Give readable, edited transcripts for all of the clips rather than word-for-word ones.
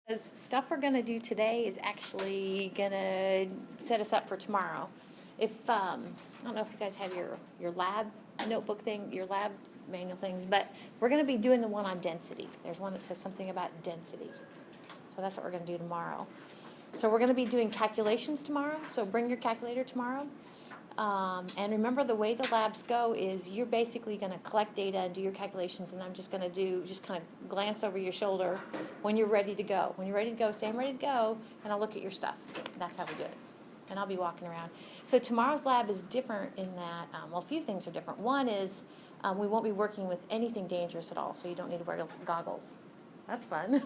Because stuff we're going to do today is actually going to set us up for tomorrow. If, I don't know if you guys have your lab notebook thing, your lab manual things, but we're going to be doing the one on density. There's one that says something about density. So that's what we're going to do tomorrow. So we're going to be doing calculations tomorrow, so bring your calculator tomorrow. And remember, the way the labs go is you're basically going to collect data and do your calculations, and I'm just going to just kind of glance over your shoulder when you're ready to go. When you're ready to go, say, I'm ready to go, and I'll look at your stuff. That's how we do it. And I'll be walking around. So tomorrow's lab is different in that, well, a few things are different. One is we won't be working with anything dangerous at all, so you don't need to wear goggles. That's fun.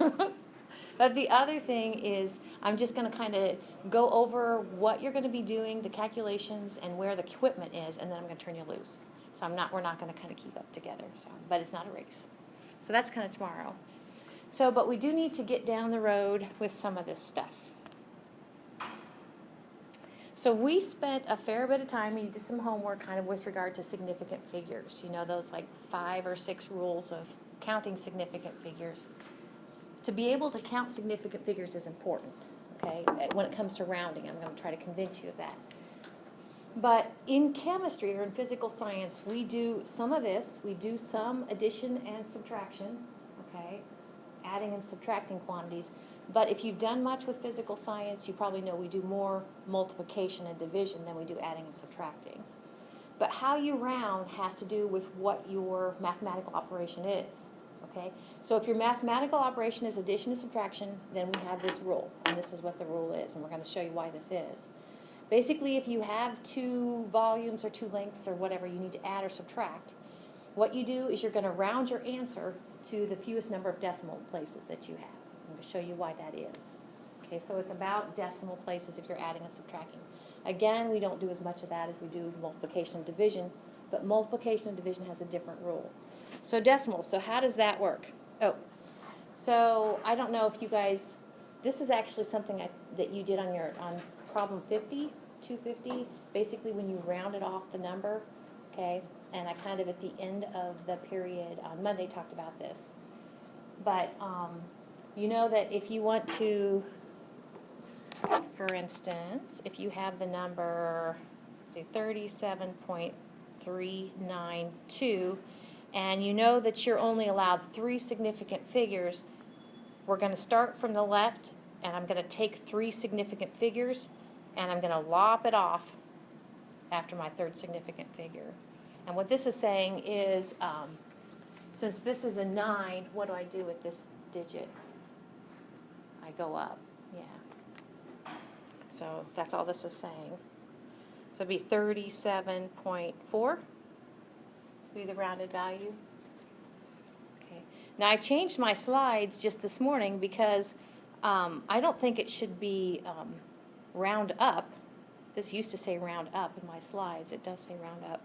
But the other thing is I'm just going to kind of go over what you're going to be doing, the calculations, and where the equipment is, and then I'm going to turn you loose. So we're not going to kind of keep up together. So, but it's not a race. So that's kind of tomorrow. So, but we do need to get down the road with some of this stuff. So we spent a fair bit of time, and you did some homework kind of with regard to significant figures. You know, those like 5 or 6 rules of counting significant figures. To be able to count significant figures is important, okay, when it comes to rounding. I'm going to try to convince you of that. But in chemistry or in physical science, we do some of this. We do some addition and subtraction, okay, adding and subtracting quantities. But if you've done much with physical science, you probably know we do more multiplication and division than we do adding and subtracting. But how you round has to do with what your mathematical operation is. Okay, so if your mathematical operation is addition and subtraction, then we have this rule, and this is what the rule is, and we're going to show you why this is. Basically, if you have 2 volumes or 2 lengths or whatever you need to add or subtract, what you do is you're going to round your answer to the fewest number of decimal places that you have. I'm going to show you why that is. Okay, so it's about decimal places if you're adding and subtracting. Again, we don't do as much of that as we do multiplication and division, but multiplication and division has a different rule. So decimals, so how does that work? Oh, so I don't know if you guys, this is actually something that you did on problem 50, 250, basically when you rounded off the number, okay, and I kind of at the end of the period on Monday talked about this. But you know that if you want to, for instance, if you have the number, say 37.392, and you know that you're only allowed 3 significant figures, we're going to start from the left, and I'm going to take 3 significant figures, and I'm going to lop it off after my 3rd significant figure. And what this is saying is, since this is a 9, what do I do with this digit? I go up, yeah. So that's all this is saying. So it'd be 37.4. Be the rounded value. Okay. Now I changed my slides just this morning because I don't think it should be round up. This used to say round up in my slides. It does say round up.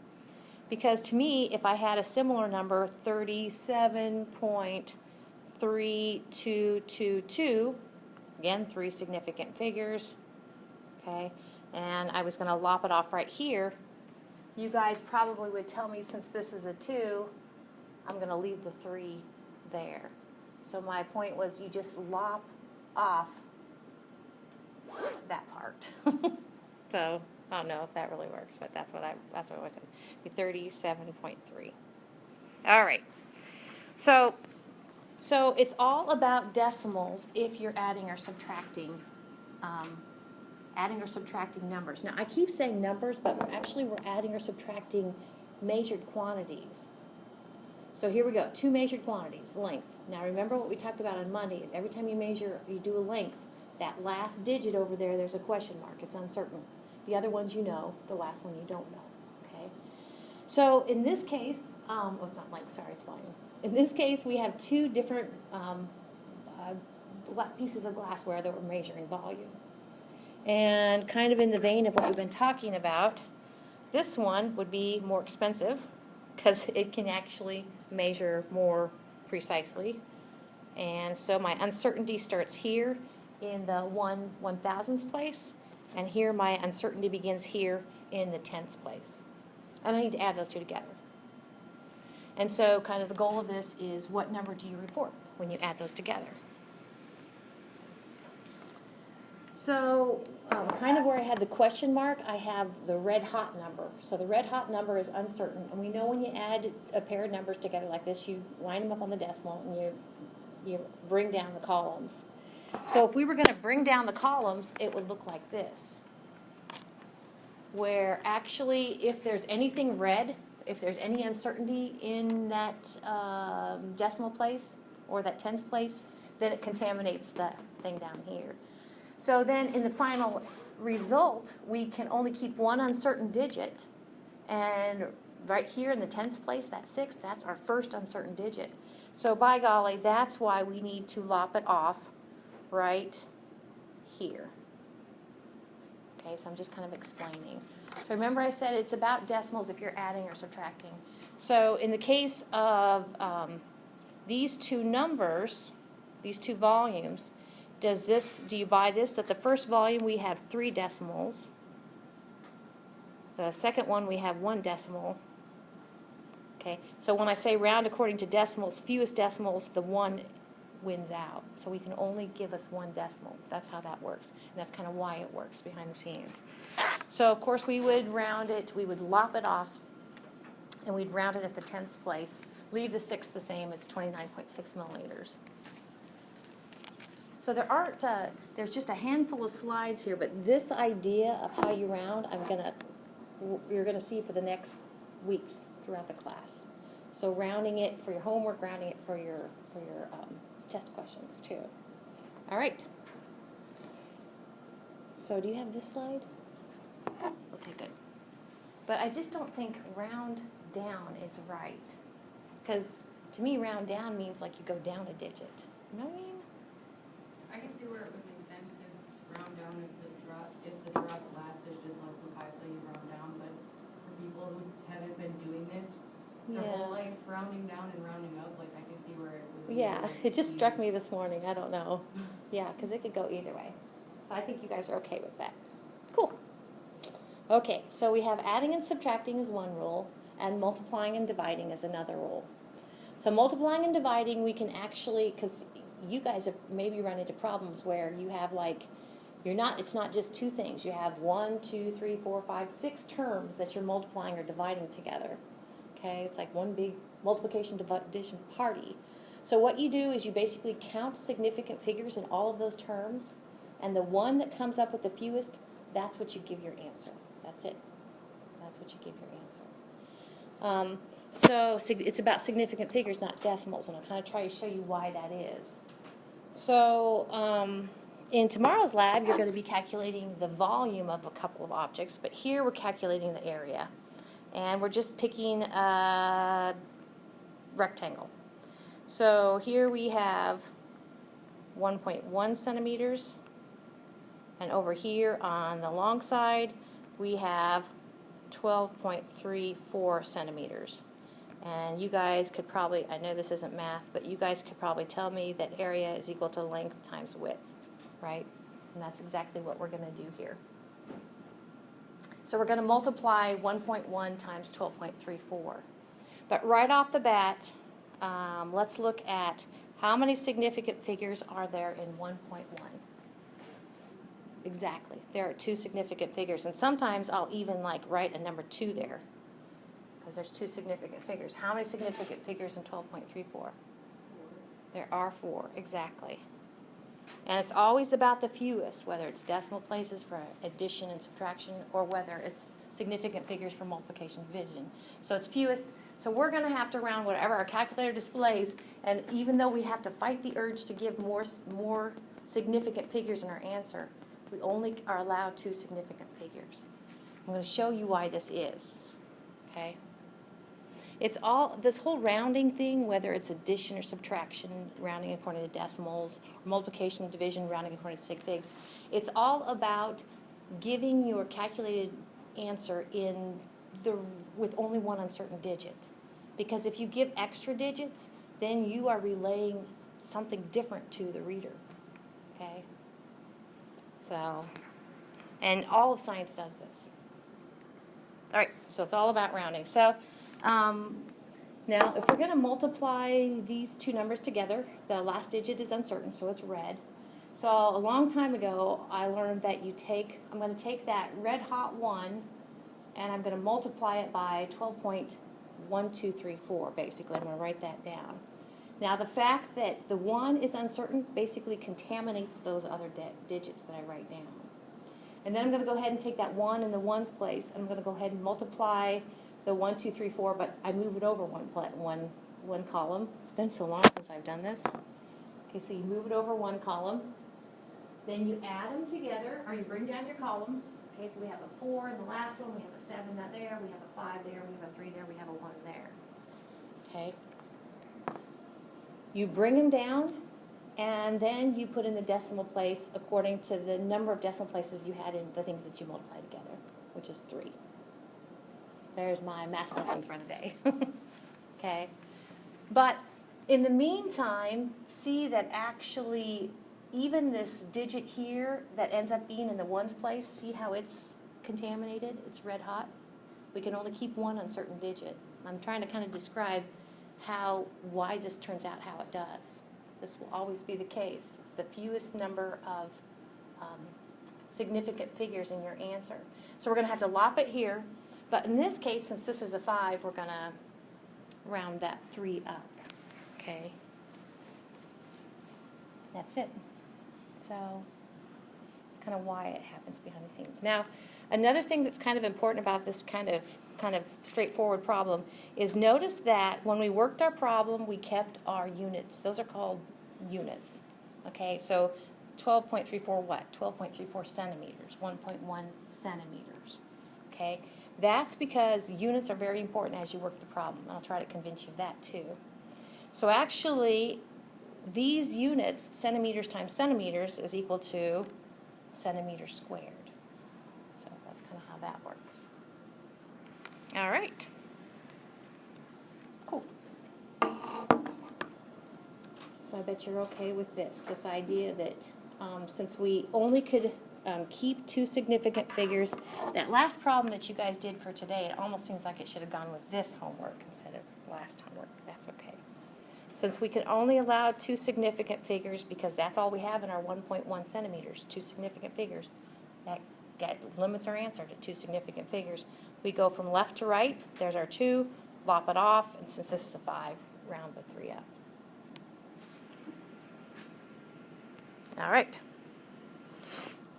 Because to me, if I had a similar number, 37.3222, again, 3 significant figures, okay, and I was going to lop it off right here, you guys probably would tell me, since this is a 2, I'm going to leave the 3 there. So my point was you just lop off that part. So I don't know if that really works, but that's what I would do. Be 37.3. All right. So it's all about decimals if you're adding or subtracting numbers. Now, I keep saying numbers, but we're adding or subtracting measured quantities. So here we go, 2 measured quantities, length. Now, remember what we talked about on Monday, is every time you do a length, that last digit over there, there's a question mark. It's uncertain. The other ones you know, the last one you don't know, okay? So in this case, it's not length, sorry, it's volume. In this case, we have 2 different pieces of glassware that we're measuring volume. And kind of in the vein of what we've been talking about, this one would be more expensive because it can actually measure more precisely. And so my uncertainty starts here in the 1/1000th place, and here my uncertainty begins here in the 10th place. And I need to add those 2 together. And so kind of the goal of this is, what number do you report when you add those together? So, kind of where I had the question mark, I have the red hot number. So the red hot number is uncertain, and we know when you add a pair of numbers together like this, you line them up on the decimal and you bring down the columns. So if we were going to bring down the columns, it would look like this, where actually if there's anything red, if there's any uncertainty in that decimal place or that tens place, then it contaminates the thing down here. So then in the final result, we can only keep one uncertain digit. And right here in the tens place, that 6, that's our first uncertain digit. So by golly, that's why we need to lop it off right here. Okay, so I'm just kind of explaining. So remember I said it's about decimals if you're adding or subtracting. So in the case of these two numbers, these two volumes, do you buy this, that the first volume we have 3 decimals, the second one we have 1 decimal. Okay, so when I say round according to decimals, fewest decimals, the 1 wins out. So we can only give us 1 decimal. That's how that works. And that's kind of why it works behind the scenes. So of course we would round it, we would lop it off, and we'd round it at the tenths place. Leave the 6 the same, it's 29.6 milliliters. So there's just a handful of slides here, but this idea of how you round, you're gonna see for the next weeks throughout the class. So rounding it for your homework, rounding it for your test questions too. All right. So do you have this slide? Okay, good. But I just don't think round down is right, because to me round down means like you go down a digit. You know what I mean? I can see where it would make sense, because round down if the drop last is just less than 5, so you round down. But for people who haven't been doing this their whole life, rounding down and rounding up, like I can see where it would. Yeah, it just struck me this morning. I don't know. Yeah, because it could go either way. So I think you guys are okay with that. Cool. Okay, so we have adding and subtracting is one rule, and multiplying and dividing is another rule. So multiplying and dividing, we can actually, because you guys have maybe run into problems where you have like, it's not just 2 things. You have 1, 2, 3, 4, 5, 6 terms that you're multiplying or dividing together. Okay, it's like one big multiplication division party. So what you do is you basically count significant figures in all of those terms, and the one that comes up with the fewest, that's what you give your answer. That's it. That's what you give your answer. So it's about significant figures, not decimals, and I'll kind of try to show you why that is. So in tomorrow's lab, you're going to be calculating the volume of a couple of objects, but here we're calculating the area. And we're just picking a rectangle. So here we have 1.1 centimeters, and over here on the long side we have 12.34 centimeters. And you guys could probably, I know this isn't math, but you guys could probably tell me that area is equal to length times width, right? And that's exactly what we're going to do here. So we're going to multiply 1.1 times 12.34. But right off the bat, let's look at how many significant figures are there in 1.1. Exactly. There are 2 significant figures. And sometimes I'll even like write a number 2 there, because there's 2 significant figures. How many significant figures in 12.34? There are 4, exactly. And it's always about the fewest, whether it's decimal places for addition and subtraction, or whether it's significant figures for multiplication and division. So it's fewest. So we're going to have to round whatever our calculator displays, and even though we have to fight the urge to give more significant figures in our answer, we only are allowed 2 significant figures. I'm going to show you why this is. Okay? It's all, this whole rounding thing, whether it's addition or subtraction, rounding according to decimals, or multiplication and division, rounding according to sig figs, it's all about giving your calculated answer with only one uncertain digit. Because if you give extra digits, then you are relaying something different to the reader. Okay? So, and all of science does this. All right, so it's all about rounding. So, now, if we're going to multiply these 2 numbers together, the last digit is uncertain, so it's red. So a long time ago, I learned that I'm going to take that red hot 1, and I'm going to multiply it by 12.1234, basically. I'm going to write that down. Now, the fact that the 1 is uncertain basically contaminates those other digits that I write down. And then I'm going to go ahead and take that 1 in the 1's place, and I'm going to go ahead and multiply the 1, 2, 3, 4, but I move it over one column. It's been so long since I've done this. Okay, so you move it over one column. Then you add them together, or you bring down your columns. Okay, so we have a 4 in the last one, we have a 7 not there, we have a 5 there, we have a 3 there, we have a 1 there. Okay. You bring them down, and then you put in the decimal place according to the number of decimal places you had in the things that you multiply together, which is 3. There's my math lesson for the day. Okay. But in the meantime, see that actually even this digit here that ends up being in the 1's place, see how it's contaminated? It's red hot. We can only keep 1 uncertain digit. I'm trying to kind of describe why this turns out how it does. This will always be the case. It's the fewest number of significant figures in your answer. So we're going to have to lop it here. But in this case, since this is a 5, we're going to round that 3 up. Okay. That's it. So it's kind of why it happens behind the scenes. Now, another thing that's kind of important about this kind of straightforward problem is notice that when we worked our problem, we kept our units. Those are called units. Okay, so 12.34 what? 12.34 centimeters, 1.1 centimeters. Okay, that's because units are very important as you work the problem. I'll try to convince you of that too. So actually, these units, centimeters times centimeters, is equal to centimeters squared. So that's kind of how that works. All right. Cool. So I bet you're okay with this idea that since we only could keep 2 significant figures, that last problem that you guys did for today, it almost seems like it should have gone with this homework instead of last homework. That's okay. Since we can only allow 2 significant figures, because that's all we have in our 1.1 centimeters, 2 significant figures, that limits our answer to 2 significant figures. We go from left to right. There's our 2, lop it off, and since this is a 5, round the 3 up. All right.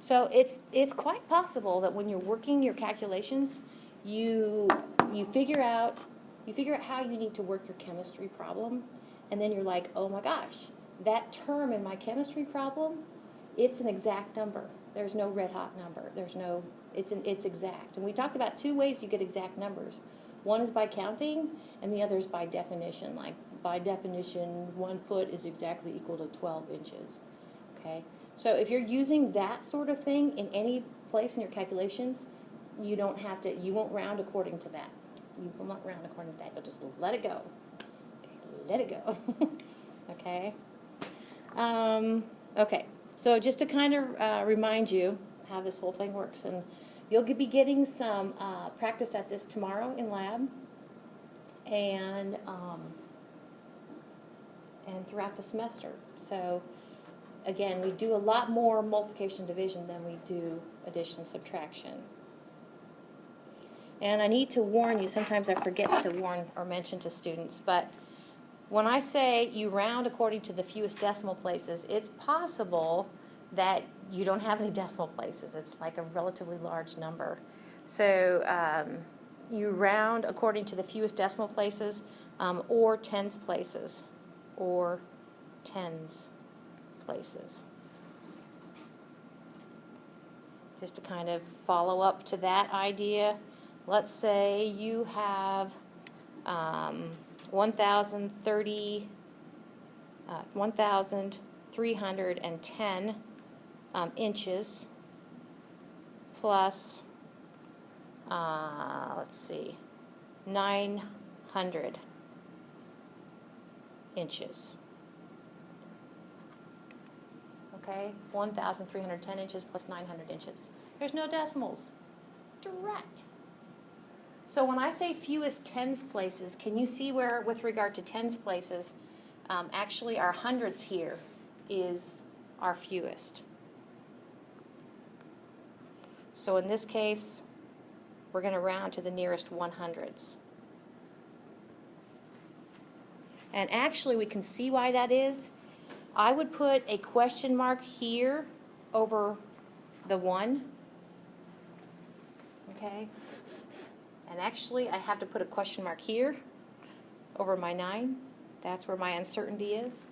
So it's quite possible that when you're working your calculations, you figure out how you need to work your chemistry problem, and then you're like, oh my gosh, that term in my chemistry problem, it's an exact number. There's no red hot number. It's exact. And we talked about 2 ways you get exact numbers. One is by counting, and the other is by definition. Like by definition, 1 foot is exactly equal to 12 inches. Okay. So if you're using that sort of thing in any place in your calculations, you won't round according to that. You will not round according to that. You'll just let it go. Okay, let it go. Okay. Okay. So just to kind of remind you how this whole thing works, and you'll be getting some practice at this tomorrow in lab, and throughout the semester. So again, we do a lot more multiplication division than we do addition and subtraction. And I need to warn you, sometimes I forget to warn or mention to students, but when I say you round according to the fewest decimal places, it's possible that you don't have any decimal places. It's like a relatively large number. So you round according to the fewest decimal places or tens places, or tens places. Just to kind of follow up to that idea, let's say you have 1,310 inches plus, let's see, 900 inches. Okay, 1,310 inches plus 900 inches. There's no decimals. Direct. So when I say fewest tens places, can you see where, with regard to tens places, actually our hundreds here is are fewest. So in this case, we're going to round to the nearest 100ths. And actually, we can see why that is. I would put a question mark here over the 1. Okay? And actually, I have to put a question mark here over my 9. That's where my uncertainty is.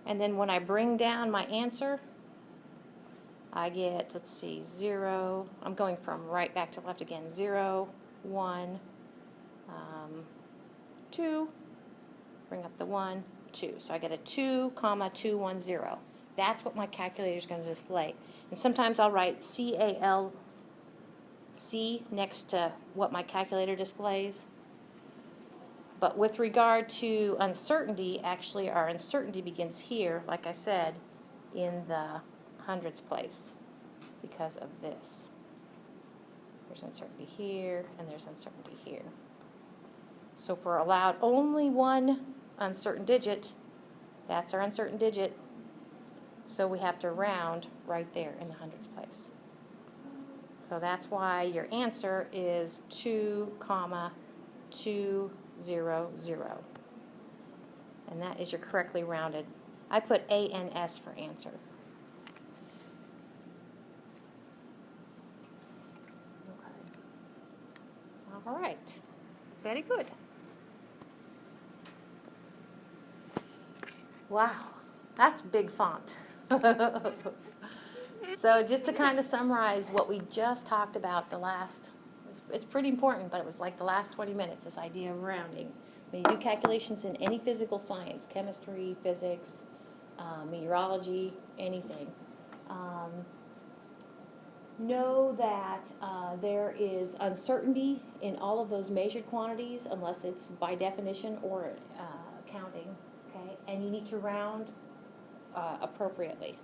And then when I bring down my answer, I get, let's see, 0. I'm going from right back to left again. 0, 1, 2. Bring up the 1, 2. So I get a 2, 2, 1, 0. That's what my calculator is going to display. And sometimes I'll write CALC next to what my calculator displays. But with regard to uncertainty, actually our uncertainty begins here, like I said, in the hundredths place because of this. There's uncertainty here, and there's uncertainty here. So if we're allowed only one uncertain digit, that's our uncertain digit. So we have to round right there in the hundredths place. So that's why your answer is 2, 2, 0, 0. And that is your correctly rounded. I put A and S for answer. Okay. All right. Very good. Wow, that's big font. So just to kind of summarize what we just talked about it's pretty important, but it was like the last 20 minutes, this idea of rounding. When you do calculations in any physical science, chemistry, physics, meteorology, anything, know that there is uncertainty in all of those measured quantities unless it's by definition or counting, okay? And you need to round appropriately.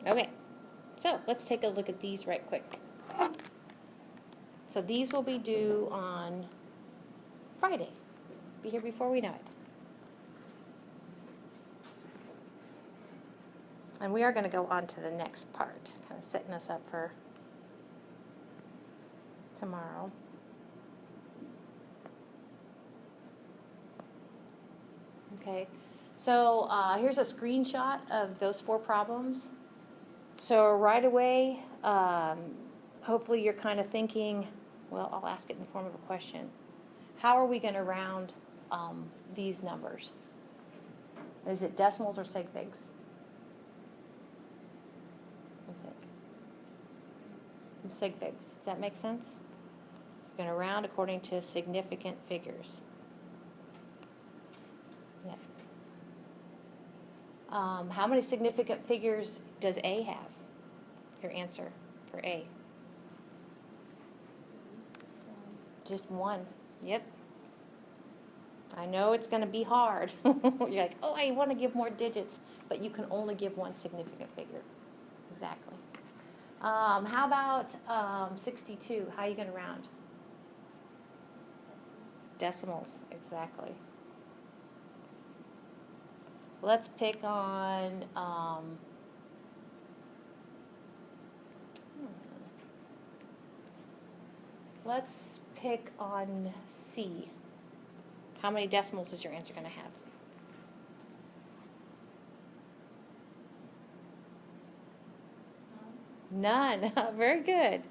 Okay, so let's take a look at these right quick. So these will be due on Friday. Be here before we know it. And we are going to go on to the next part, kind of setting us up for tomorrow. Okay, so here's a screenshot of those 4 problems. So right away, hopefully you're kind of thinking, well, I'll ask it in the form of a question. How are we going to round these numbers? Is it decimals or sig figs? What do you think? Sig figs. Does that make sense? We're going to round according to significant figures. Yeah. How many significant figures does A have? Your answer for A. Just 1. Yep. I know it's going to be hard. You're like, oh, I want to give more digits, but you can only give 1 significant figure. Exactly. How about 62? How are you going to round? Decimals. Exactly. Let's pick on let's pick on C. How many decimals is your answer going to have? None. Very good.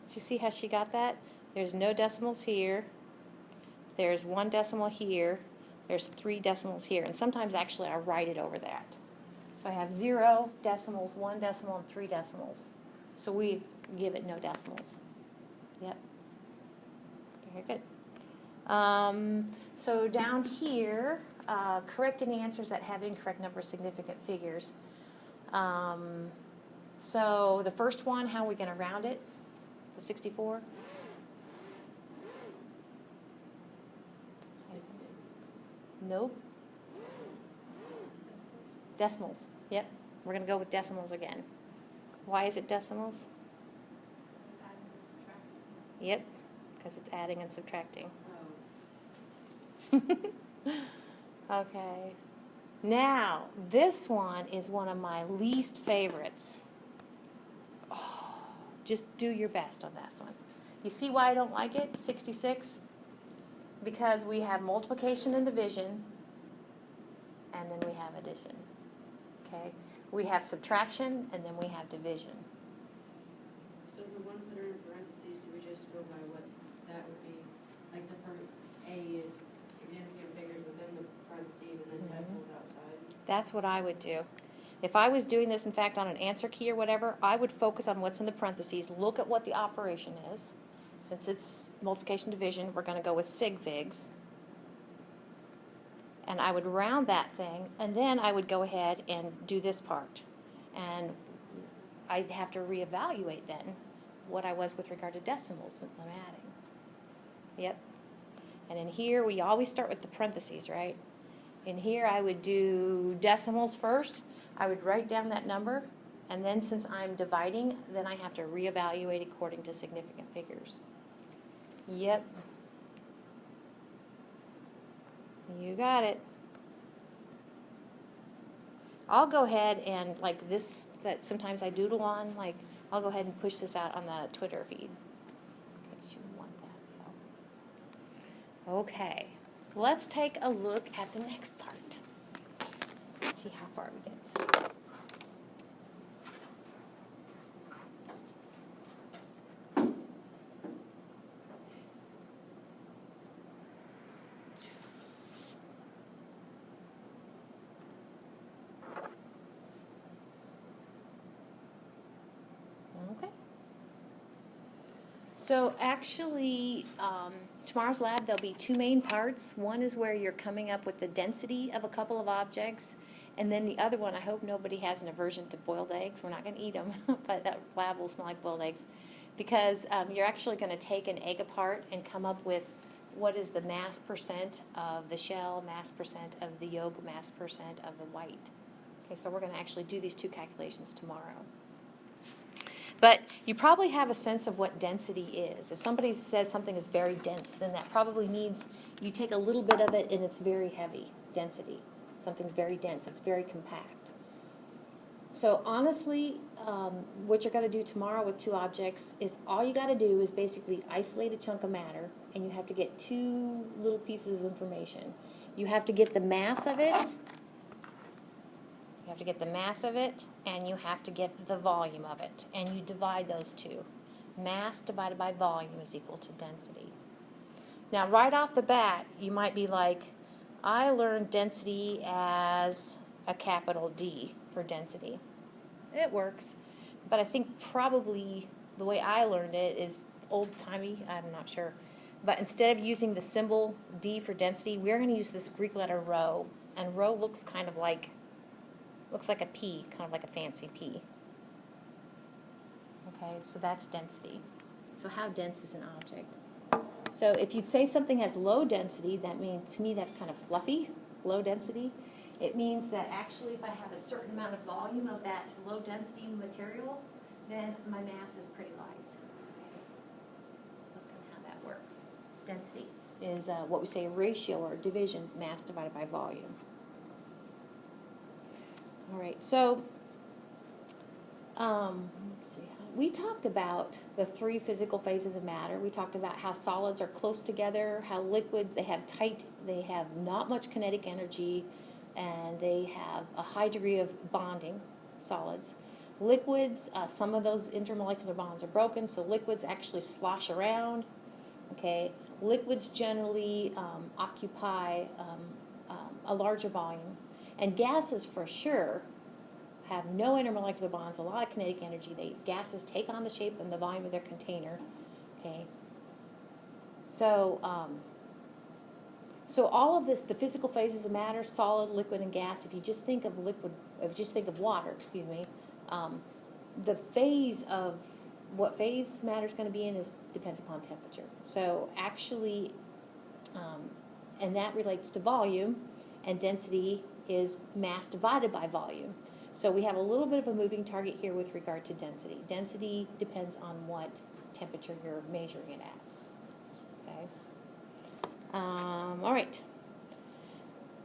Did you see how she got that? There's no decimals here. There's 1 decimal here. There's 3 decimals here. And sometimes actually I write it over that. So I have 0 decimals, 1 decimal, and 3 decimals. So we give it no decimals. Yep. Very good. So down here, correct any answers that have incorrect number of significant figures. So the first one, how are we going to round it? The 64? Nope. Decimals. Yep. We're going to go with decimals again. Why is it decimals? Yep. Because it's adding and subtracting. Okay. Now, this one is one of my least favorites. Oh, just do your best on this one. You see why I don't like it, 66? Because we have multiplication and division, and then we have addition. Okay? We have subtraction, and then we have division. So the ones that are in parentheses, we just go by what that would be. Like the first A is significant figures within the parentheses and then decimals outside. That's what I would do. If I was doing this, in fact, on an answer key or whatever, I would focus on what's in the parentheses, look at what the operation is. Since it's multiplication division, we're going to go with sig figs. And I would round that thing, and then I would go ahead and do this part. And I'd have to reevaluate then what I was with regard to decimals since I'm adding. Yep. And in here, we always start with the parentheses, right? In here, I would do decimals first. I would write down that number, and then since I'm dividing, then I have to reevaluate according to significant figures. Yep. You got it. I'll go ahead and, like this, that sometimes I doodle on, like, I'll go ahead and push this out on the Twitter feed. Because you want that, so. Okay. Let's take a look at the next part. Let's see how far we get. Okay. So actually, tomorrow's lab, there'll be two main parts. One is where you're coming up with the density of a couple of objects. And then the other one, I hope nobody has an aversion to boiled eggs. We're not going to eat them, but that lab will smell like boiled eggs. Because you're actually going to take an egg apart and come up with what is the mass percent of the shell, mass percent of the yolk, mass percent of the white. Okay, so we're going to actually do these two calculations tomorrow. But you probably have a sense of what density is. If somebody says something is very dense, then that probably means you take a little bit of it and it's very heavy, density. Something's very dense, it's very compact. So honestly, what you're going to do tomorrow with two objects is all you got to do is basically isolate a chunk of matter, and you have to get two little pieces of information. You have to get the mass of it. You have to get the mass of it, and you have to get the volume of it, and you divide those two. Mass divided by volume is equal to density. Now, right off the bat, you might be like, I learned density as a capital D for density. It works, but I think probably the way I learned it is old-timey, I'm not sure. But instead of using the symbol D for density, we're going to use this Greek letter rho, and rho looks kind of like a P, kind of like a fancy P. Okay, so that's density. So how dense is an object? So if you'd say something has low density, that means, to me, that's kind of fluffy, low density. It means that actually if I have a certain amount of volume of that low density material, then my mass is pretty light. Okay. That's kind of how that works. Density is what we say a ratio or division, mass divided by volume. All right, so let's see. We talked about the three physical phases of matter. We talked about how solids are close together, how liquids, they have not much kinetic energy, and they have a high degree of bonding, solids. Liquids, some of those intermolecular bonds are broken, so liquids actually slosh around. Okay, liquids generally occupy a larger volume. And gases, for sure, have no intermolecular bonds, a lot of kinetic energy. Gases take on the shape and the volume of their container. Okay. So, so all of this, the physical phases of matter, solid, liquid, and gas. If you just think of water, the phase of what phase matter is going to be in depends upon temperature. So actually, and that relates to volume, and density is mass divided by volume. So we have a little bit of a moving target here with regard to density. Density depends on what temperature you're measuring it at. Okay. All right.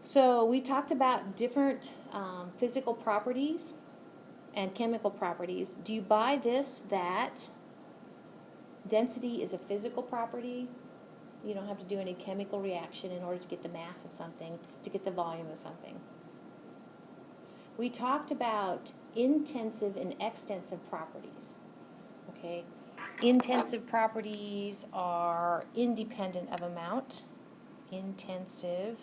So we talked about different physical properties and chemical properties. Do you buy this, that density is a physical property? You don't have to do any chemical reaction in order to get the mass of something, to get the volume of something. We talked about intensive and extensive properties. Okay, intensive properties are independent of amount. Intensive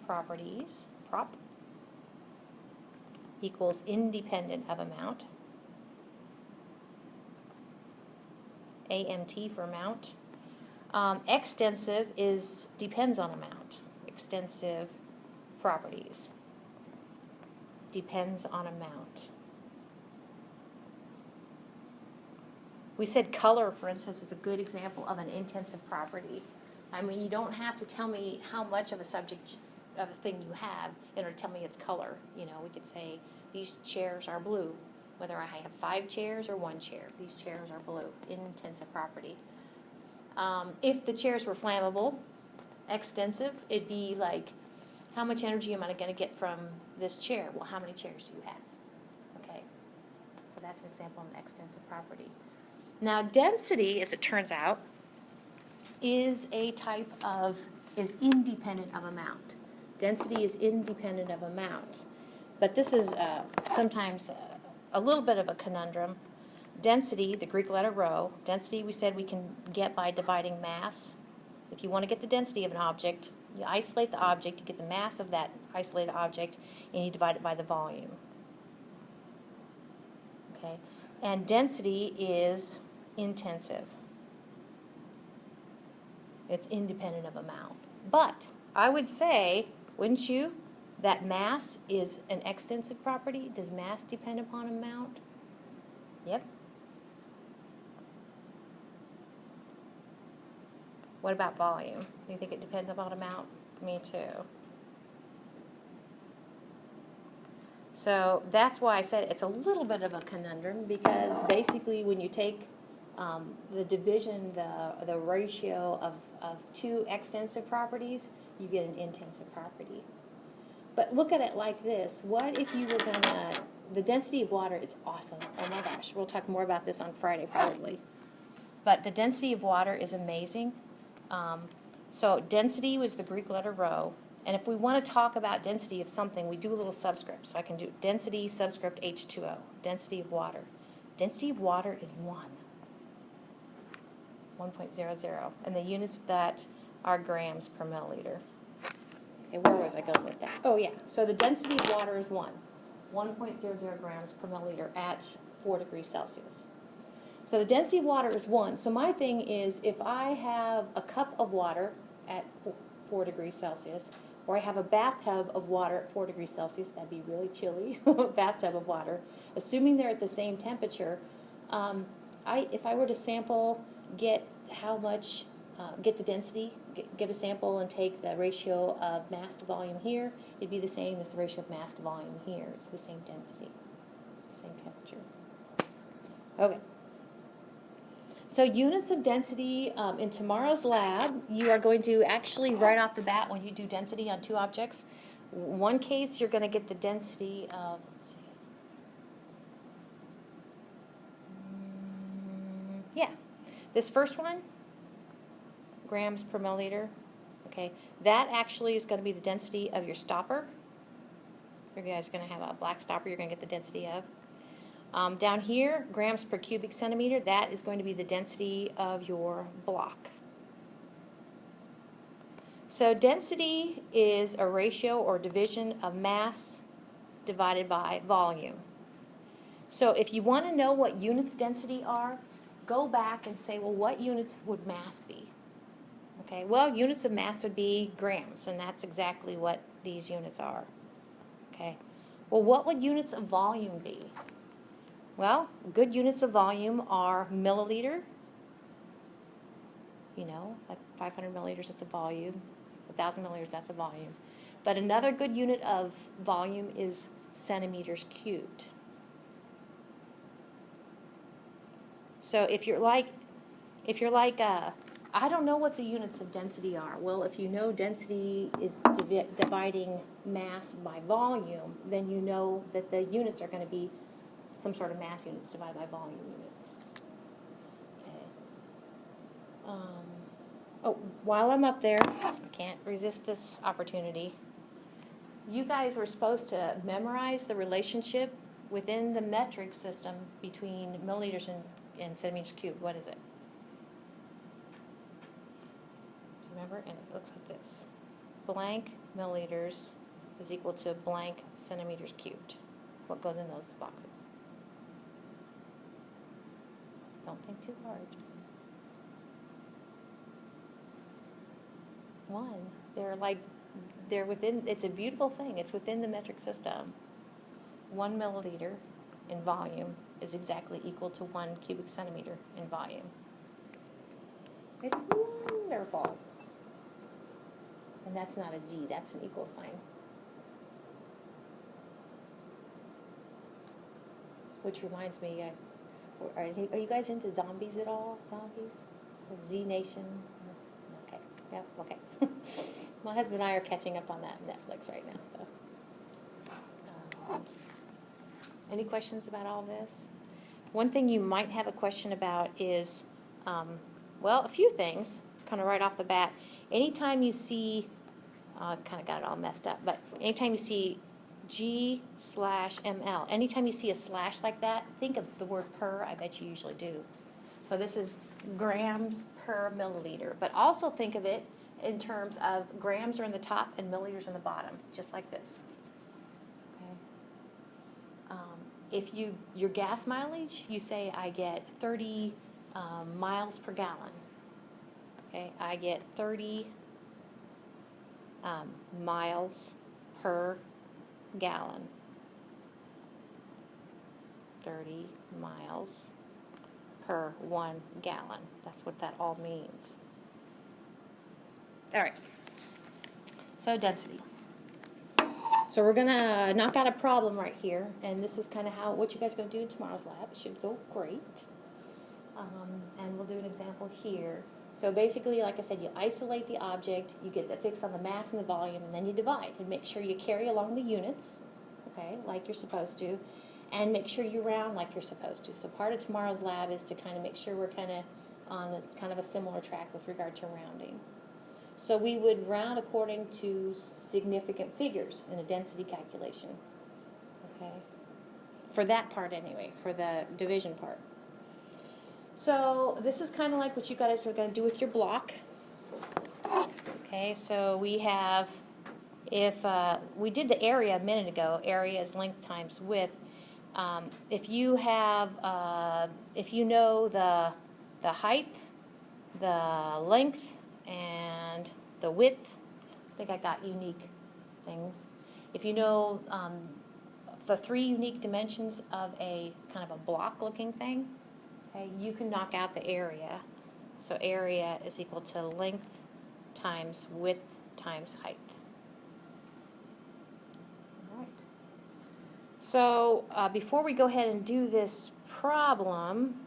properties, prop, equals independent of amount. AMT for amount. Extensive depends on amount. Extensive properties depends on amount. We said color, for instance, is a good example of an intensive property. I mean, you don't have to tell me how much of a subject of a thing you have in order to tell me its color. You know, we could say these chairs are blue, whether I have 5 chairs or 1 chair. These chairs are blue. Intensive property. If the chairs were flammable, extensive, it'd be like, how much energy am I going to get from this chair? Well, how many chairs do you have? Okay, so that's an example of an extensive property. Now, density, as it turns out, is independent of amount. Density is independent of amount. But this is sometimes a little bit of a conundrum. Density, the Greek letter rho, density we said we can get by dividing mass. If you want to get the density of an object, you isolate the object, you get the mass of that isolated object, and you divide it by the volume. Okay? And density is intensive. It's independent of amount. But I would say, wouldn't you, that mass is an extensive property? Does mass depend upon amount? Yep. What about volume? Do you think it depends upon amount? Me too. So that's why I said it's a little bit of a conundrum, because basically when you take the division, the ratio of 2 extensive properties, you get an intensive property. But look at it like this. What if you were the density of water, it's awesome. Oh my gosh, we'll talk more about this on Friday probably. But the density of water is amazing. So density was the Greek letter rho. And if we want to talk about density of something, we do a little subscript. So I can do density subscript H2O, density of water. Density of water is 1.00. And the units of that are grams per milliliter. Okay, where was I going with that? Oh, yeah. So the density of water is 1.00 grams per milliliter at 4 degrees Celsius. So the density of water is 1. So my thing is, if I have a cup of water at 4 degrees Celsius, or I have a bathtub of water at 4 degrees Celsius, that'd be really chilly, bathtub of water, assuming they're at the same temperature, if I were to sample, get the density, get a sample and take the ratio of mass to volume here, it'd be the same as the ratio of mass to volume here. It's the same density, the same temperature. Okay. So units of density, in tomorrow's lab, you are going to actually, right off the bat, when you do density on 2 objects, one case you're going to get the density of, let's see, yeah, this first one, grams per milliliter, okay, that actually is going to be the density of your stopper. You guys are going to have a black stopper you're going to get the density of. Down here, grams per cubic centimeter, that is going to be the density of your block. So density is a ratio or division of mass divided by volume. So if you want to know what units density are, go back and say, well, what units would mass be? Okay, well, units of mass would be grams, and that's exactly what these units are. Okay, well, what would units of volume be? Well, good units of volume are milliliter. You know, like 500 milliliters, that's a volume. 1,000 milliliters, that's a volume. But another good unit of volume is centimeters cubed. So if you're like I don't know what the units of density are. Well, if you know density is dividing mass by volume, then you know that the units are going to be some sort of mass units divided by volume units. Okay. Oh, while I'm up there, I can't resist this opportunity. You guys were supposed to memorize the relationship within the metric system between milliliters and centimeters cubed. What is it? Do you remember? And it looks like this. Blank milliliters is equal to blank centimeters cubed. What goes in those boxes? Don't think too hard. One. They're within, it's a beautiful thing. It's within the metric system. 1 milliliter in volume is exactly equal to 1 cubic centimeter in volume. It's wonderful. And that's not a Z, that's an equal sign. Which reminds me, are you guys into zombies at all? Zombies? Z Nation? Okay, yeah, okay. My husband and I are catching up on that Netflix right now, so. Any questions about all this? One thing you might have a question about is, well, a few things, kind of right off the bat. Anytime you see, kind of got it all messed up, but anytime you see G/ml, anytime you see a slash like that, think of the word per. I bet you usually do. So this is grams per milliliter, but also think of it in terms of grams are in the top and milliliters in the bottom, just like this. Okay. If your gas mileage, you say I get 30 miles per gallon. Okay, I get 30 miles per gallon. 30 miles per 1 gallon. That's what that all means. All right. So density. So we're going to knock out a problem right here, and this is kind of what you guys are going to do in tomorrow's lab. It should go great. And we'll do an example here. So basically, like I said, you isolate the object, you get the fix on the mass and the volume, and then you divide. And make sure you carry along the units, okay, like you're supposed to, and make sure you round like you're supposed to. So part of tomorrow's lab is to kind of make sure we're kind of on kind of a similar track with regard to rounding. So we would round according to significant figures in a density calculation, okay? For that part anyway, for the division part. So this is kind of like what you guys are going to do with your block. Okay, so we have, if we did the area a minute ago, area is length times width. If you have, if you know the height, the length, and the width, I think I got unique things. If you know the 3 unique dimensions of a kind of a block-looking thing, okay, you can knock out the area. So area is equal to length times width times height. All right. So before we go ahead and do this problem,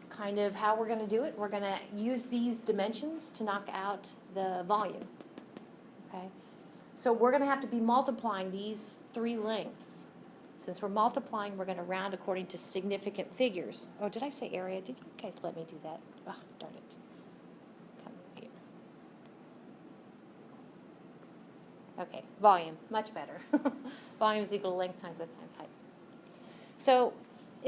kind of how we're going to do it, we're going to use these dimensions to knock out the volume. Okay? So we're going to have to be multiplying these 3 lengths. Since we're multiplying, we're going to round according to significant figures. Oh, did I say area? Did you guys let me do that? Oh, darn it. Come here. Okay, volume, much better. Volume is equal to length times width times height. So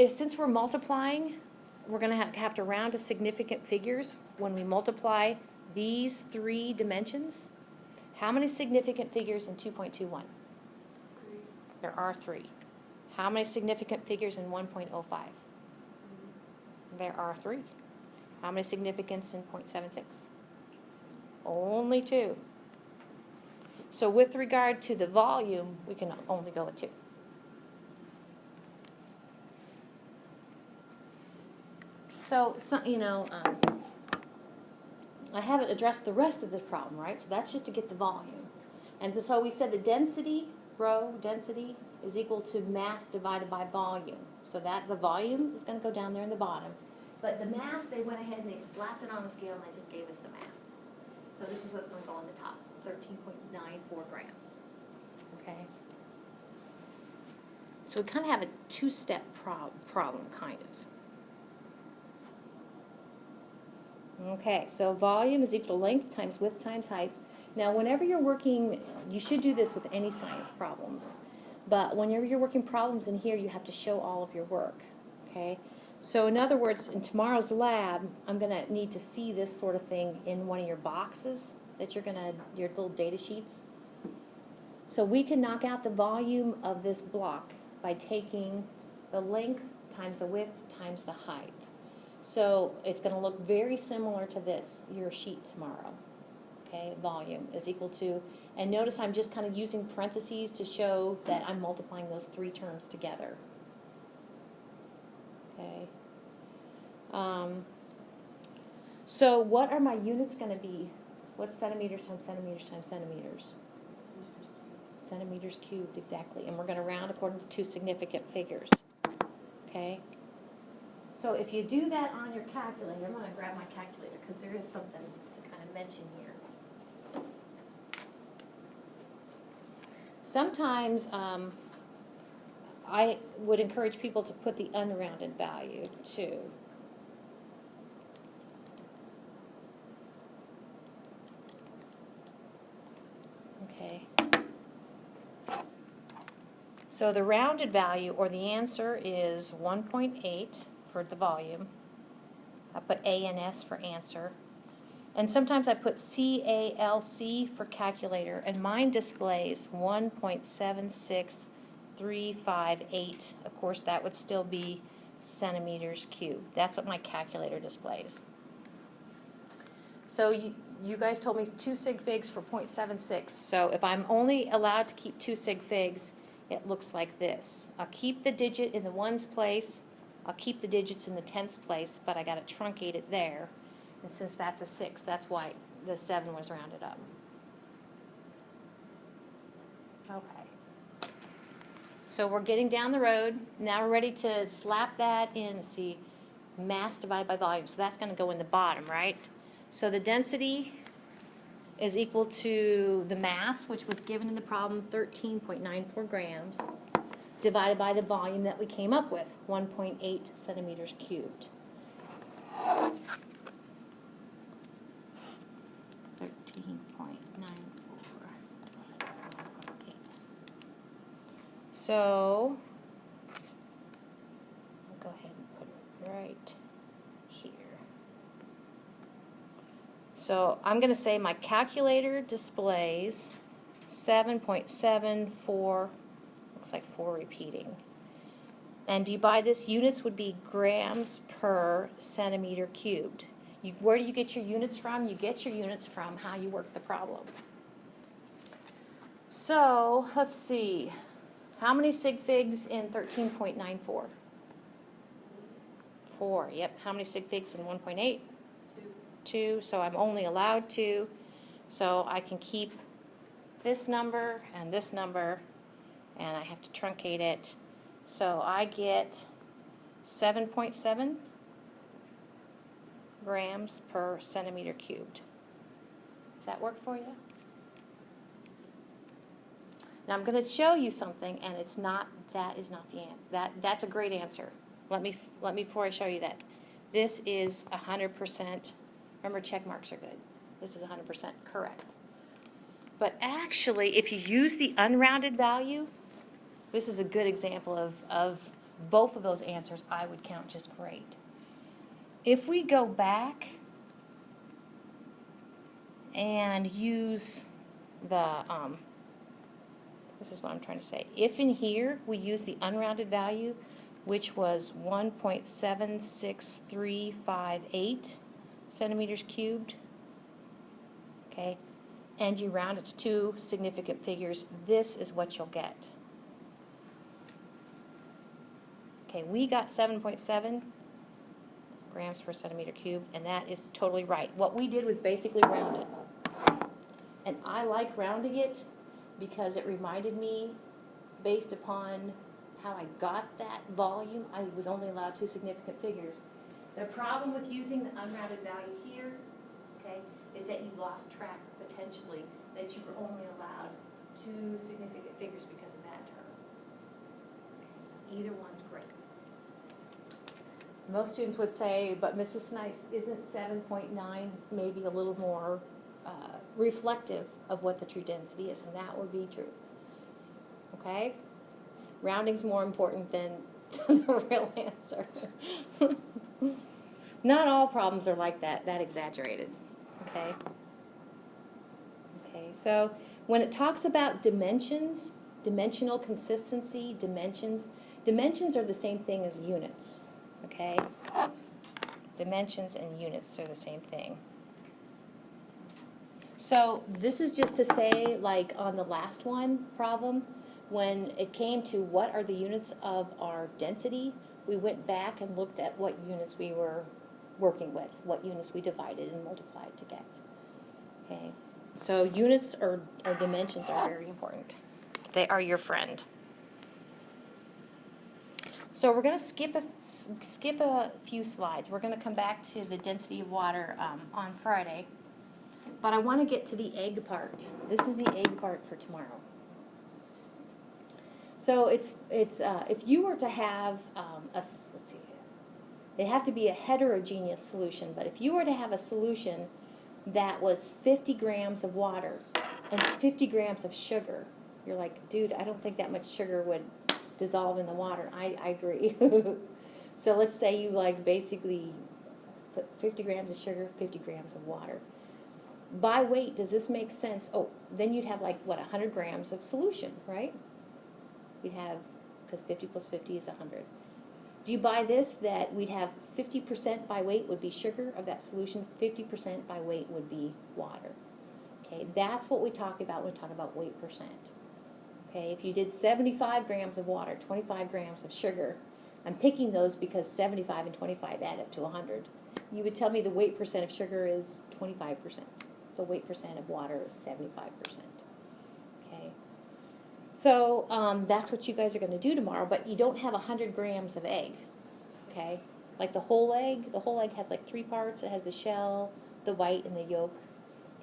since we're multiplying, we're going to have to round to significant figures when we multiply these 3 dimensions. How many significant figures in 2.21? 3. There are 3. How many significant figures in 1.05? There are 3. How many significance in 0.76? Only 2. So with regard to the volume, we can only go with 2. So you know, I haven't addressed the rest of this problem, right? So that's just to get the volume. And so we said the density, rho density, is equal to mass divided by volume. So that the volume is going to go down there in the bottom. But the mass, they went ahead and they slapped it on the scale and they just gave us the mass. So this is what's going to go on the top, 13.94 grams. Okay? So we kind of have a two-step problem, kind of. Okay, so volume is equal to length times width times height. Now, whenever you're working, you should do this with any science problems. But whenever you're working problems in here, you have to show all of your work. Okay? So in other words, in tomorrow's lab, I'm going to need to see this sort of thing in one of your boxes that you're going to, your little data sheets. So we can knock out the volume of this block by taking the length times the width times the height. So it's going to look very similar to this, your sheet tomorrow. Okay, volume is equal to, and notice I'm just kind of using parentheses to show that I'm multiplying those three terms together. Okay. So what are my units going to be? What's centimeters times centimeters times centimeters? Centimeters cubed, exactly. And we're going to round according to two significant figures. Okay? So if you do that on your calculator, I'm going to grab my calculator because there is something to kind of mention here. Sometimes I would encourage people to put the unrounded value too. Okay. So the rounded value, or the answer, is 1.8 for the volume. I put A and S for answer. And sometimes I put CALC for calculator, and mine displays 1.76358. Of course, that would still be centimeters cubed. That's what my calculator displays. So you guys told me 2 sig figs for 0.76. So if I'm only allowed to keep 2 sig figs, it looks like this. I'll keep the digit in the ones place. I'll keep the digits in the tenths place, but I got to truncate it there. And since that's a 6, that's why the 7 was rounded up. Okay. So we're getting down the road. Now we're ready to slap that in. See, mass divided by volume. So that's going to go in the bottom, right? So the density is equal to the mass, which was given in the problem, 13.94 grams, divided by the volume that we came up with, 1.8 centimeters cubed. 13.94 divided by 1.8. So, I'll go ahead and put it right here. So I'm going to say my calculator displays 7.74, looks like 4 repeating. And do you buy this? Units would be grams per centimeter cubed. Where do you get your units from? You get your units from how you work the problem. So, let's see. How many sig figs in 13.94? 4, yep. How many sig figs in 1.8? 2, so I'm only allowed 2. So I can keep this number, and I have to truncate it. So I get 7.7 grams per centimeter cubed. Does that work for you? Now I'm going to show you something, and it's not. That is not the answer. That's a great answer. Let me before I show you that. This is 100%. Remember, check marks are good. This is 100% correct. But actually, if you use the unrounded value, this is a good example of both of those answers. I would count just great. If we go back and use the, this is what I'm trying to say. If in here we use the unrounded value, which was 1.76358 centimeters cubed, okay, and you round it to 2 significant figures, this is what you'll get. Okay, we got 7.7 grams per centimeter cubed, and that is totally right. What we did was basically round it. And I like rounding it because it reminded me, based upon how I got that volume, I was only allowed 2 significant figures. The problem with using the unrounded value here, okay, is that you lost track potentially that you were only allowed 2 significant figures because of that term. Okay, so either one's great. Most students would say, but Mrs. Snipes, isn't 7.9 maybe a little more reflective of what the true density is? And that would be true. Okay? Rounding's more important than the real answer. Not all problems are like that exaggerated. Okay? Okay, so when it talks about dimensions, dimensional consistency, dimensions are the same thing as units. Okay? Dimensions and units are the same thing. So this is just to say, like on the last one problem, when it came to what are the units of our density, we went back and looked at what units we were working with, what units we divided and multiplied to get. Okay? So units or dimensions are very important. They are your friend. So we're going to skip a few slides. We're going to come back to the density of water on Friday. But I want to get to the egg part. This is the egg part for tomorrow. So it's if you were to have let's see, they have to be a heterogeneous solution. But if you were to have a solution that was 50 grams of water and 50 grams of sugar, you're like, dude, I don't think that much sugar would dissolve in the water. I agree. So let's say you like basically put 50 grams of sugar, 50 grams of water. By weight, does this make sense? Oh, then you'd have like, what, 100 grams of solution, right? We'd have, because 50 plus 50 is 100. Do you buy this, that we'd have 50% by weight would be sugar of that solution, 50% by weight would be water? Okay, that's what we talk about when we talk about weight percent. Okay, if you did 75 grams of water, 25 grams of sugar, I'm picking those because 75 and 25 add up to 100. You would tell me the weight percent of sugar is 25%. The weight percent of water is 75%. Okay, so that's what you guys are going to do tomorrow, but you don't have 100 grams of egg. Okay, like the whole egg has like 3 parts. It has the shell, the white, and the yolk.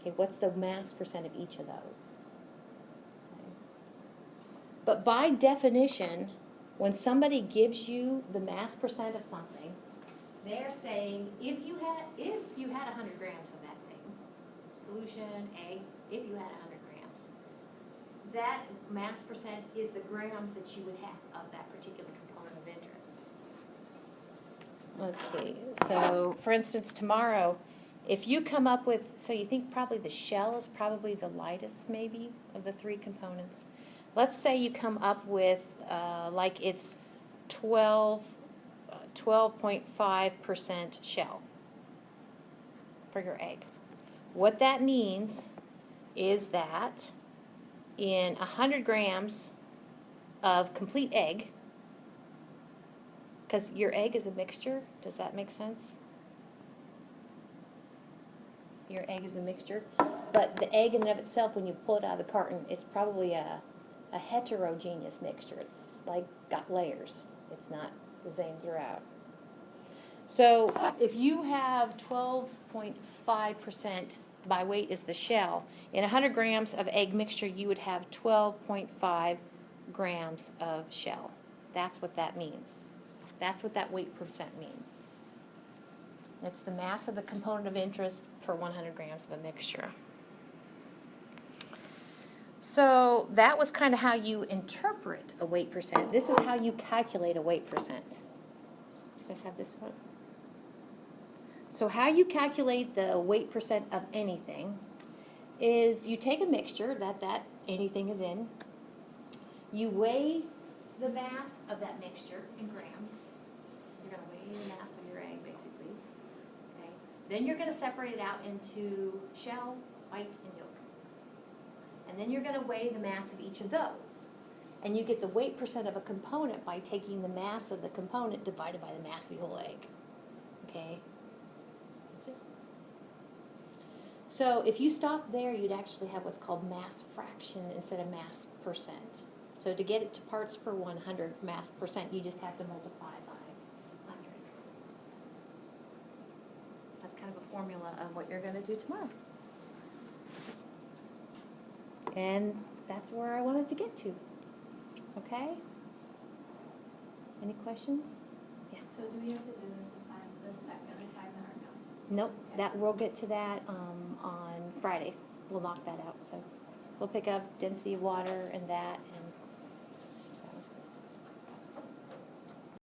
Okay, what's the mass percent of each of those? Okay. But by definition, when somebody gives you the mass percent of something, they're saying if you had 100 grams of that thing, solution, egg, if you had 100 grams, that mass percent is the grams that you would have of that particular component of interest. Let's see. So, for instance, tomorrow, if you come up with, so you think probably the shell is probably the lightest maybe of the 3 components. Let's say you come up with like it's 12.5% shell for your egg. What that means is that in 100 grams of complete egg, because your egg is a mixture, does that make sense? Your egg is a mixture, but the egg in and of itself, when you pull it out of the carton, it's probably a heterogeneous mixture. It's like got layers. It's not the same throughout. So if you have 12.5% by weight is the shell, in 100 grams of egg mixture, you would have 12.5 grams of shell. That's what that means. That's what that weight percent means. It's the mass of the component of interest per 100 grams of the mixture. So that was kind of how you interpret a weight percent. This is how you calculate a weight percent. You guys have this one? So how you calculate the weight percent of anything is you take a mixture that anything is in. You weigh the mass of that mixture in grams. You're going to weigh the mass of your egg, basically. Okay. Then you're going to separate it out into shell, white, and yolk. And then you're going to weigh the mass of each of those. And you get the weight percent of a component by taking the mass of the component divided by the mass of the whole egg. Okay? That's it. So if you stop there, you'd actually have what's called mass fraction instead of mass percent. So to get it to parts per 100 mass percent, you just have to multiply by 100. kind of a formula of what you're gonna do tomorrow. And that's where I wanted to get to, okay? Any questions? So do we have to do the second assignment or no? Nope, that, we'll get to that, on Friday. We'll knock that out, so we'll pick up density of water and that,